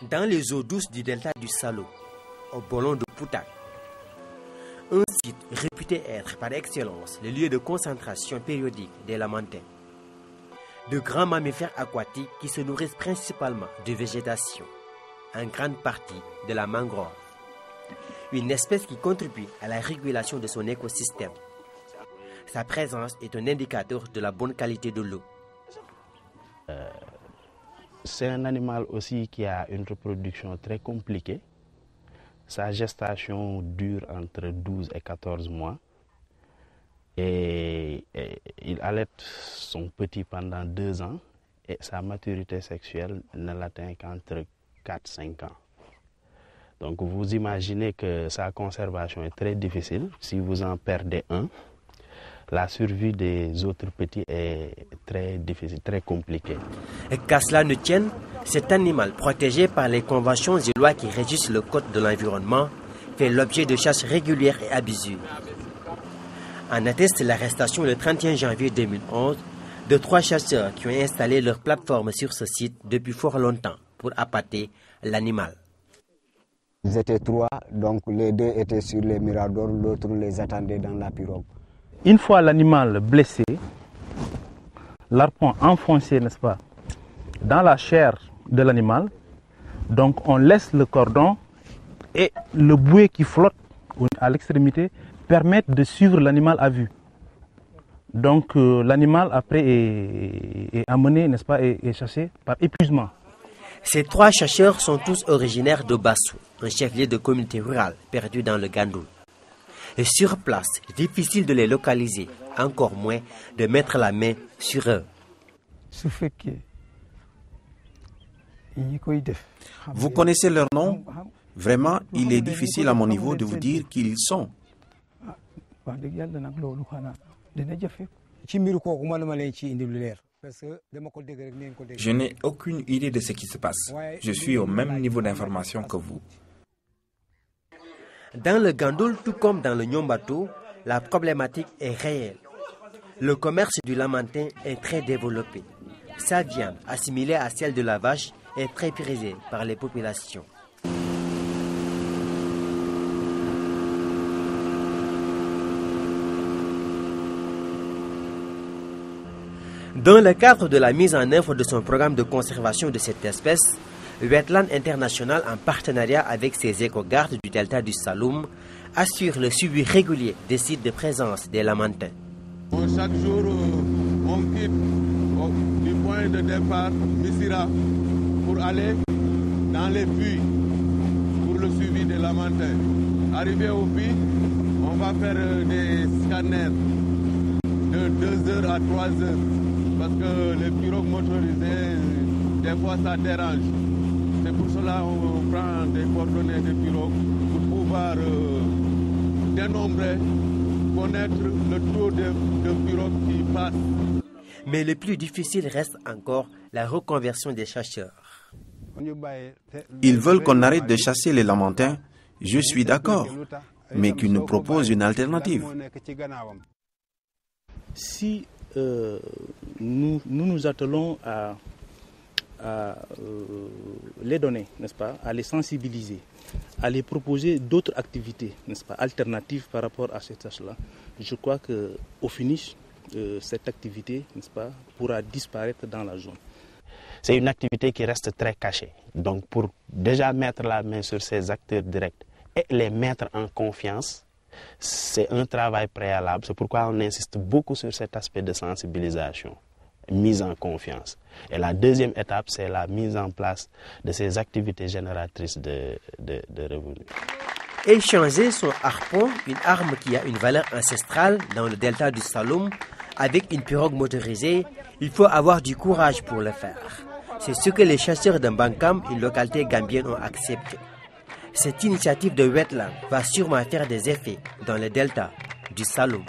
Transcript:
Dans les eaux douces du delta du Saloum, au Bolon de Poutak, un site réputé être par excellence le lieu de concentration périodique des lamantins, de grands mammifères aquatiques qui se nourrissent principalement de végétation, en grande partie de la mangrove, une espèce qui contribue à la régulation de son écosystème. Sa présence est un indicateur de la bonne qualité de l'eau. C'est un animal aussi qui a une reproduction très compliquée. Sa gestation dure entre 12 et 14 mois. Et il allaite son petit pendant 2 ans. Et sa maturité sexuelle ne l'atteint qu'entre 4-5 ans. Donc vous imaginez que sa conservation est très difficile. Si vous en perdez un, la survie des autres petits est très difficile, très compliquée. Et qu'à cela ne tienne, cet animal protégé par les conventions et lois qui régissent le code de l'environnement fait l'objet de chasses régulières et abusives. En atteste l'arrestation le 31 janvier 2011 de 3 chasseurs qui ont installé leur plateforme sur ce site depuis fort longtemps pour appâter l'animal. Ils étaient 3, donc les 2 étaient sur les miradors, l'autre les attendait dans la pirogue. Une fois l'animal blessé, l'arpon enfoncé, n'est-ce pas, dans la chair de l'animal, donc on laisse le cordon et le bouet qui flotte à l'extrémité permettent de suivre l'animal à vue. Donc l'animal après est amené, n'est-ce pas, est chassé par épuisement. Ces 3 chasseurs sont tous originaires de Bassou, un chef-lieu de communauté rurale perdu dans le Gandoul. Et sur place, difficile de les localiser, encore moins de mettre la main sur eux. Vous connaissez leur nom? Vraiment, il est difficile à mon niveau de vous dire qui ils sont. Je n'ai aucune idée de ce qui se passe. Je suis au même niveau d'information que vous. Dans le Gandoul, tout comme dans le Nyombato, la problématique est réelle. Le commerce du lamantin est très développé. Sa viande, assimilée à celle de la vache, est très prisée par les populations. Dans le cadre de la mise en œuvre de son programme de conservation de cette espèce, Wetland International, en partenariat avec ses éco-gardes du delta du Saloum, assure le suivi régulier des sites de présence des lamantins. Chaque jour, on quitte du point de départ Missira pour aller dans les puits pour le suivi des lamantins. Arrivé au puits, on va faire des scanners de 2 heures à 3 heures parce que les pirogues motorisées, des fois ça dérange. C'est pour cela qu'on prend des coordonnées de pirogues pour pouvoir dénombrer, connaître le taux de pirogues qui passent. Mais le plus difficile reste encore la reconversion des chasseurs. Ils veulent qu'on arrête de chasser les lamantins. Je suis d'accord, mais qu'ils nous proposent une alternative. Si nous attelons à les donner, n'est-ce pas, à les sensibiliser, à les proposer d'autres activités, n'est-ce pas, alternatives par rapport à cette tâche-là, je crois qu'au finish, cette activité, n'est-ce pas, pourra disparaître dans la zone. C'est une activité qui reste très cachée. Donc pour déjà mettre la main sur ces acteurs directs et les mettre en confiance, c'est un travail préalable. C'est pourquoi on insiste beaucoup sur cet aspect de sensibilisation, mise en confiance. Et la deuxième étape, c'est la mise en place de ces activités génératrices de revenus. Échanger son harpon, une arme qui a une valeur ancestrale dans le delta du Saloum, avec une pirogue motorisée, il faut avoir du courage pour le faire. C'est ce que les chasseurs de Mbankam, une localité gambienne, ont accepté. Cette initiative de Wetland va sûrement faire des effets dans le delta du Saloum.